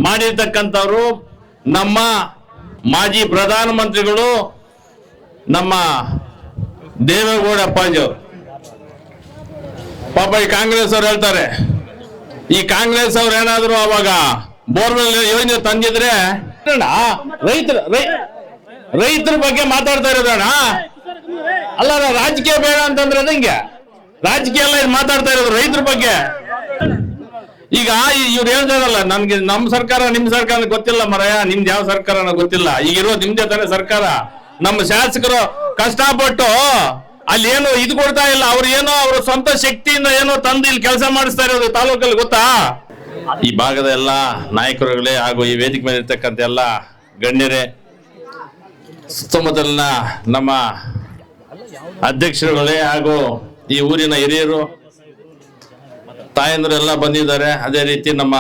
ಮಾಡಿರ್ತಕ್ಕಂಥವ್ರು ನಮ್ಮ ಮಾಜಿ ಪ್ರಧಾನಮಂತ್ರಿಗಳು ನಮ್ಮ ದೇವೇಗೌಡ ಅಪ್ಪಾಜಿ ಅವರು. ಪಾಪ ಈ ಕಾಂಗ್ರೆಸ್ ಅವ್ರು ಹೇಳ್ತಾರೆ, ಈ ಕಾಂಗ್ರೆಸ್ ಅವ್ರು ಏನಾದ್ರು ಅವಾಗ ಬೋರ್ವೆಲ್ ಯೋಜನೆ ತಂದಿದ್ರೆ ರೈತರ ಬಗ್ಗೆ ಮಾತಾಡ್ತಾ ಇರೋದಣ್ಣ. ಅಲ್ಲ ರಾಜಕೀಯ ಬೇಡ ಅಂತಂದ್ರೆ ಅದಂಗೆ ರಾಜಕೀಯ ಎಲ್ಲ ಮಾತಾಡ್ತಾ ಇರೋದು ರೈತರ ಬಗ್ಗೆ. ಈಗ ಇವ್ರು ಹೇಳ್ತಾರಲ್ಲ, ನನ್ಗೆ ನಮ್ ಸರ್ಕಾರ ನಿಮ್ ಸರ್ಕಾರ ಗೊತ್ತಿಲ್ಲ ಮರಯ, ನಿಮ್ದು ಯಾವ ಸರ್ಕಾರ ಗೊತ್ತಿಲ್ಲ. ಈಗ ಇರೋ ನಿಮ್ದೇ ತಾನೇ ಸರ್ಕಾರ. ನಮ್ಮ ಶಾಸಕರು ಕಷ್ಟಪಟ್ಟು ಅಲ್ಲಿ ಏನು ಇದು ಕೊಡ್ತಾ ಇಲ್ಲ, ಅವ್ರು ಏನೋ ಅವ್ರ ಸ್ವಂತ ಶಕ್ತಿಯಿಂದ ಏನೋ ತಂದು ಇಲ್ಲಿ ಕೆಲಸ ಮಾಡಿಸ್ತಾ ಇರೋದು ತಾಲೂಕಲ್ಲಿ, ಗೊತ್ತಾ? ಈ ಭಾಗದ ಎಲ್ಲ ನಾಯಕರುಗಳೇ ಹಾಗೂ ಈ ವೇದಿಕೆ ಮೇಲೆ ಇರ್ತಕ್ಕಂಥ ಎಲ್ಲ ಗಣ್ಯರೇ, ಸುತ್ತಮುತ್ತಲಿನ ನಮ್ಮ ಅಧ್ಯಕ್ಷರುಗಳೇ ಹಾಗೂ ಈ ಊರಿನ ಹಿರಿಯರು ತಾಯಂದಿರೆಲ್ಲ ಬಂದಿದ್ದಾರೆ. ಅದೇ ರೀತಿ ನಮ್ಮ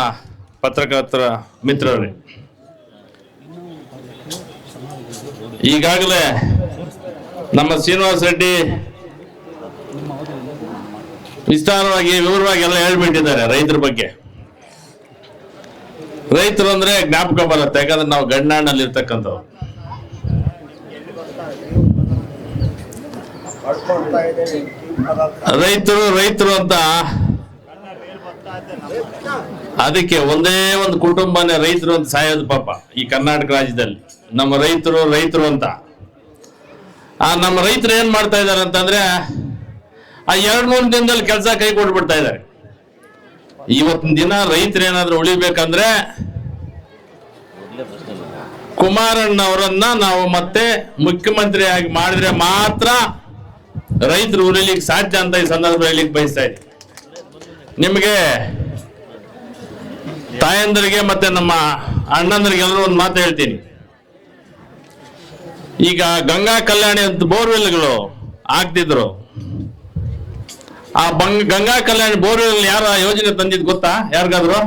ಪತ್ರಕರ್ತರ ಮಿತ್ರರೇ, ಈಗಾಗಲೇ ನಮ್ಮ ಶ್ರೀನಿವಾಸ ರೆಡ್ಡಿ ವಿಸ್ತಾರವಾಗಿ ವಿವರವಾಗಿ ಎಲ್ಲ ಹೇಳ್ಬಿಟ್ಟಿದ್ದಾರೆ ರೈತರ ಬಗ್ಗೆ. ರೈತರು ಅಂದ್ರೆ ಜ್ಞಾಪಕ ಬರುತ್ತೆ, ಯಾಕಂದ್ರೆ ನಾವು ಗಂಡಾಣಲ್ಲಿ ಇರ್ತಕ್ಕಂಥವ್ರು. ರೈತರು ಅಂತ ಅದಕ್ಕೆ ಒಂದೇ ಒಂದು ಕುಟುಂಬನೇ ರೈತರು ಅಂತ ಸಾಯೋದು ಪಾಪ ಈ ಕರ್ನಾಟಕ ರಾಜ್ಯದಲ್ಲಿ. ನಮ್ಮ ರೈತರು ಅಂತ ನಮ್ಮ ರೈತರು ಏನ್ ಮಾಡ್ತಾ ಇದಾರೆ ಅಂತಂದ್ರೆ, ಆ 2-3 ದಿನದಲ್ಲಿ ಕೆಲಸ ಕೈ ಕೊಟ್ಬಿಡ್ತಾ ಇದ್ದಾರೆ. ಇವತ್ತಿನ ದಿನ ರೈತರು ಏನಾದ್ರೂ ಉಳಿಬೇಕಂದ್ರೆ ಕುಮಾರಣ್ಣವರನ್ನ ನಾವು ಮತ್ತೆ ಮುಖ್ಯಮಂತ್ರಿ ಆಗಿ ಮಾಡಿದ್ರೆ ಮಾತ್ರ ರೈತರು ಉಳಿಲಿಕ್ಕೆ ಸಾಧ್ಯ ಅಂತ ಈ ಸಂದರ್ಭ ಹೇಳಿಕ್ ಬಯಸ್ತಾ ಇದ್ದೀನಿ. ನಿಮಗೆ ತಾಯಂದರಿಗೆ ಮತ್ತೆ ನಮ್ಮ ಅಣ್ಣಂದರಿಗೆಲ್ಲರೂ ಒಂದು ಮಾತು ಹೇಳ್ತೀನಿ. ಈಗ ಗಂಗಾ ಕಲ್ಯಾಣಿ ಅಂತ ಬೋರ್ವೆಲ್ಗಳು ಆಗ್ತಿದ್ರು. ಆ ಗಂಗಾ ಕಲ್ಯಾಣಿ ಬೋರ್ವೆಲ್ ಯಾರ ಯೋಜನೆ ತಂದಿದ್ ಗೊತ್ತಾ ಯಾರಿಗಾದ್ರು?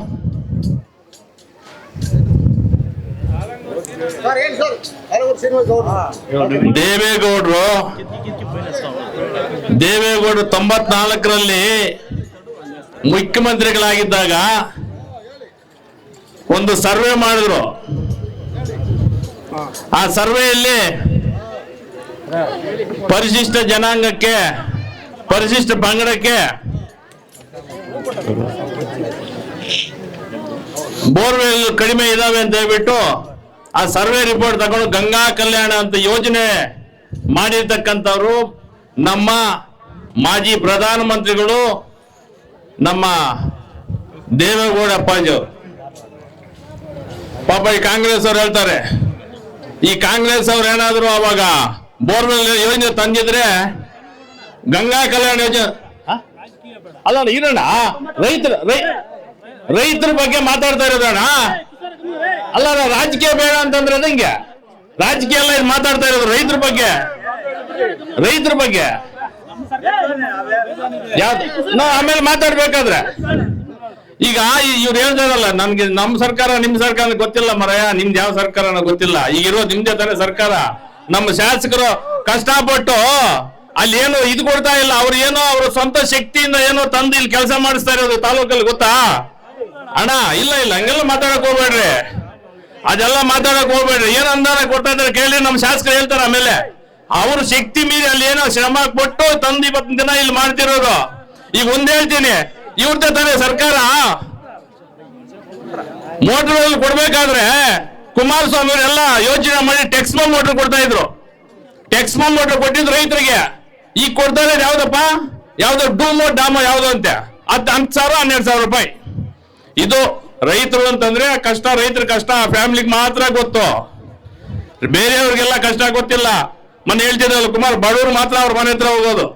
ದೇವೇಗೌಡರು 94ರಲ್ಲಿ ಮುಖ್ಯಮಂತ್ರಿಗಳಾಗಿದ್ದಾಗ ಒಂದು ಸರ್ವೆ ಮಾಡಿದ್ರು. ಆ ಸರ್ವೆಯಲ್ಲಿ ಪರಿಶಿಷ್ಟ ಜನಾಂಗಕ್ಕೆ, ಪರಿಶಿಷ್ಟ ಪಂಗಡಕ್ಕೆ ಬೋರ್ವೆಲ್ ಕಡಿಮೆ ಇದಾವೆ ಅಂತ ಹೇಳ್ಬಿಟ್ಟು ಆ ಸರ್ವೆ ರಿಪೋರ್ಟ್ ತಗೊಂಡು ಗಂಗಾ ಕಲ್ಯಾಣ ಅಂತ ಯೋಜನೆ ಮಾಡಿರ್ತಕ್ಕಂಥವ್ರು ನಮ್ಮ ಮಾಜಿ ಪ್ರಧಾನಮಂತ್ರಿಗಳು ನಮ್ಮ ದೇವೇಗೌಡ ಅಪ್ಪಾಜಿ ಅವರು. ಪಾಪ ಈ ಕಾಂಗ್ರೆಸ್ ಅವ್ರು ಹೇಳ್ತಾರೆ, ಈ ಕಾಂಗ್ರೆಸ್ ಅವ್ರು ಏನಾದ್ರು ಅವಾಗ ಬೋರ್ವೆಲ್ ಯೋಜನೆ ತಂದಿದ್ರೆ ಗಂಗಾ ಕಲ್ಯಾಣ ಯೋಜನೆ ಅಲ್ಲ ಇರೋಣ ರೈತರ ಬಗ್ಗೆ ಮಾತಾಡ್ತಾ ಇರೋದಣ್ಣ. ಅಲ್ಲ ರಾಜಕೀಯ ಬೇಡ ಅಂತಂದ್ರೆ ಅದಂಗೆ ರಾಜಕೀಯ ಎಲ್ಲ ಮಾತಾಡ್ತಾ ಇರೋದು ರೈತರ ಬಗ್ಗೆ ಯಾವ್ದು ನಾವು ಆಮೇಲೆ ಮಾತಾಡ್ಬೇಕಾದ್ರೆ. ಈಗ ಇವ್ರು ಹೇಳ್ತಾರಲ್ಲ, ನನ್ಗೆ ನಮ್ ಸರ್ಕಾರ ನಿಮ್ ಸರ್ಕಾರ ಗೊತ್ತಿಲ್ಲ ಮರಯ, ನಿಮ್ದು ಯಾವ ಸರ್ಕಾರ ಗೊತ್ತಿಲ್ಲ. ಈಗ ಇರೋ ನಿಮ್ದೇ ತಾನೇ ಸರ್ಕಾರ. ನಮ್ಮ ಶಾಸಕರು ಕಷ್ಟಪಟ್ಟು ಅಲ್ಲಿ ಏನೋ ಇದು ಕೊಡ್ತಾ ಇಲ್ಲ, ಅವ್ರು ಏನೋ ಅವ್ರ ಸ್ವಂತ ಶಕ್ತಿಯಿಂದ ಏನೋ ತಂದು ಇಲ್ಲಿ ಕೆಲಸ ಮಾಡಿಸ್ತಾ ಇರೋದು ತಾಲೂಕಲ್ಲಿ, ಗೊತ್ತಾ? ಅಣ್ಣ ಇಲ್ಲ ಹಂಗೆಲ್ಲ ಮಾತಾಡಕ್ ಹೋಗ್ಬೇಡ್ರಿ, ಅದೆಲ್ಲ ಮಾತಾಡಕ್ ಹೋಗ್ಬೇಡ್ರಿ. ಏನ್ ಅನುದಾನ ಕೊಡ್ತಾ ಇದ್ದಾರೆ ಕೇಳಿ, ನಮ್ಮ ಶಾಸಕರು ಹೇಳ್ತಾರೆ. ಆಮೇಲೆ ಅವ್ರ ಶಕ್ತಿ ಮೀರಿ ಅಲ್ಲಿ ಏನೋ ಶ್ರಮ ಕೊಟ್ಟು ತಂದು 20 ದಿನ ಇಲ್ಲಿ ಮಾಡ್ತಿರೋದು. ಈಗ ಒಂದ್ ಹೇಳ್ತೀನಿ, ಇವ್ರದ್ದೇ ತಾನೇ ಸರ್ಕಾರ. ಮೋಟರ್ ಕೊಡ್ಬೇಕಾದ್ರೆ ಕುಮಾರಸ್ವಾಮಿ ಅವರೆಲ್ಲ ಯೋಚನೆ ಮಾಡಿ ಟೆಕ್ಸ್ಮೋ ಮೋಟರ್ ಕೊಡ್ತಾ ಇದ್ರು. ಟೆಕ್ಸ್ಮೋ ಮೋಟರ್ ಕೊಟ್ಟಿದ್ರು ರೈತರಿಗೆ. ಈಗ ಕೊಡ್ತಾ ಇರೋದು ಯಾವ್ದಪ್ಪ, ಯಾವ್ದೋ ಡೂಮೋ ಡಾಮೋ ಯಾವ್ದು ಅಂತ 10,000-12,000 ರೂಪಾಯಿ. ಇದು ರೈತರು ಅಂತಂದ್ರೆ ಕಷ್ಟ, ರೈತರ ಕಷ್ಟ ಫ್ಯಾಮಿಲಿಗೆ ಮಾತ್ರ ಗೊತ್ತು, ಬೇರೆಯವ್ರಿಗೆಲ್ಲ ಕಷ್ಟ ಗೊತ್ತಿಲ್ಲ. ಮನೆ ಹೇಳ್ತಿದ್ರಲ್ಲ ಕುಮಾರ್, ಬಡವರು ಮಾತ್ರ ಅವ್ರ ಮನೆ ಹತ್ರ ಹೋಗೋದು,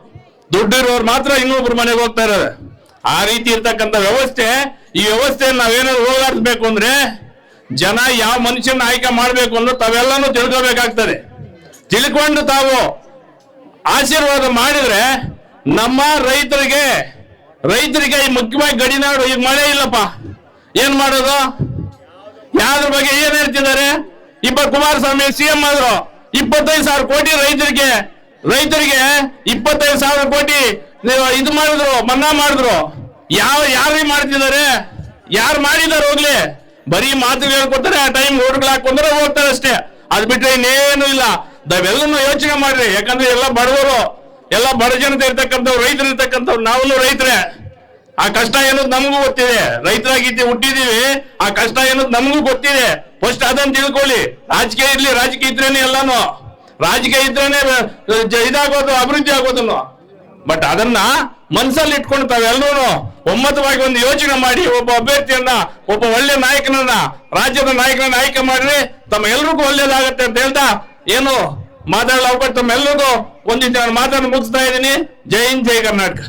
ದುಡ್ಡಿರೋರು ಮಾತ್ರ ಇನ್ನೊಬ್ರು ಮನೆಗೆ ಹೋಗ್ತಾ ಇರೋದು. ಆ ರೀತಿ ಇರ್ತಕ್ಕಂಥ ವ್ಯವಸ್ಥೆ. ಈ ವ್ಯವಸ್ಥೆಯನ್ನು ನಾವೇನಾದ್ರು ಹೋಗಾಡಿಸ್ಬೇಕು ಅಂದ್ರೆ ಜನ ಯಾವ ಮನುಷ್ಯನ ಆಯ್ಕೆ ಮಾಡ್ಬೇಕು ಅನ್ನೋ ತಾವೆಲ್ಲಾನು ತಿಳ್ಕೋಬೇಕಾಗ್ತದೆ. ತಿಳ್ಕೊಂಡು ತಾವು ಆಶೀರ್ವಾದ ಮಾಡಿದ್ರೆ ನಮ್ಮ ರೈತರಿಗೆ ಈ ಮುಖ್ಯವಾಗಿ ಗಡಿನಾಡು, ಈಗ ಮಳೆ ಇಲ್ಲಪ್ಪ, ಏನ್ ಮಾಡೋದು? ಯಾವ್ದ್ರ ಬಗ್ಗೆ ಏನ್ ಹೇಳ್ತಿದ್ದಾರೆ? ಕುಮಾರಸ್ವಾಮಿ ಸಿಎಂ ಆದ್ರು 25,000 ಕೋಟಿ ರೈತರಿಗೆ 25,000 ಕೋಟಿ ಇದು ಮಾಡಿದ್ರು, ಮನ್ನಾ ಮಾಡಿದ್ರು. ಯಾರು ಮಾಡ್ತಿದ್ದಾರೆ? ಯಾರು ಮಾಡಿದಾರೆ ಹೋಗ್ಲಿ, ಬರೀ ಮಾತುಗಳು ಹೇಳ್ಕೊಡ್ತಾರೆ, ಆ ಟೈಮ್ ಓಟ್ಗಳು ಹಾಕೊಂಡ್ರೆ ಹೋಗ್ತಾರೆ ಅಷ್ಟೇ. ಅದ್ ಬಿಟ್ರೆ ಇನ್ನೇನು ಇಲ್ಲ. ನಾವೆಲ್ಲನೂ ಯೋಚನೆ ಮಾಡ್ರಿ, ಯಾಕಂದ್ರೆ ಎಲ್ಲ ಬಡವರು, ಎಲ್ಲ ಬಡ ಜನತೆ ಇರ್ತಕ್ಕಂಥವ್ರು, ರೈತರು ಇರ್ತಕ್ಕಂಥವ್ರು, ನಾವೆಲ್ಲೂ ರೈತರೇ. ಆ ಕಷ್ಟ ಏನೋದು ನಮಗೂ ಗೊತ್ತಿದೆ, ರೈತರಾಗಿದ್ದು ಹುಟ್ಟಿದೀವಿ, ಆ ಕಷ್ಟ ಏನೋದು ನಮಗೂ ಗೊತ್ತಿದೆ. ಫಸ್ಟ್ ಅದನ್ನ ತಿಳ್ಕೊಳ್ಳಿ. ರಾಜಕೀಯ ಇರ್ಲಿ, ರಾಜಕೀಯ ಇದ್ರೇನೆ ಎಲ್ಲಾನು, ರಾಜಕೀಯ ಇದ್ರೇನೆ ಇದಾಗೋದು, ಅಭಿವೃದ್ಧಿ ಆಗೋದನ್ನು. ಬಟ್ ಅದನ್ನ ಮನಸ್ಸಲ್ಲಿ ಇಟ್ಕೊಂಡು ತಾವೆಲ್ಲರೂ ಒಮ್ಮತವಾಗಿ ಒಂದು ಯೋಚನೆ ಮಾಡಿ ಒಬ್ಬ ಅಭ್ಯರ್ಥಿಯನ್ನ, ಒಬ್ಬ ಒಳ್ಳೆ ನಾಯಕನನ್ನ, ರಾಜ್ಯದ ನಾಯಕನನ್ನ ಆಯ್ಕೆ ಮಾಡ್ರಿ, ತಮ್ಮ ಎಲ್ರಿಗೂ ಒಳ್ಳೇದಾಗತ್ತೆ ಅಂತ ಹೇಳ್ತಾ ಏನು ಮಾತಾಡಲು ಅವಕಾಶ ತಮ್ಮೆಲ್ಲರಿಗೂ ಒಂದಿಷ್ಟು ಮಾತನ್ನು ಮುಗಿಸ್ತಾ ಇದ್ದೀನಿ. ಜೈ ಹಿಂದ್, ಜೈ ಕರ್ನಾಟಕ.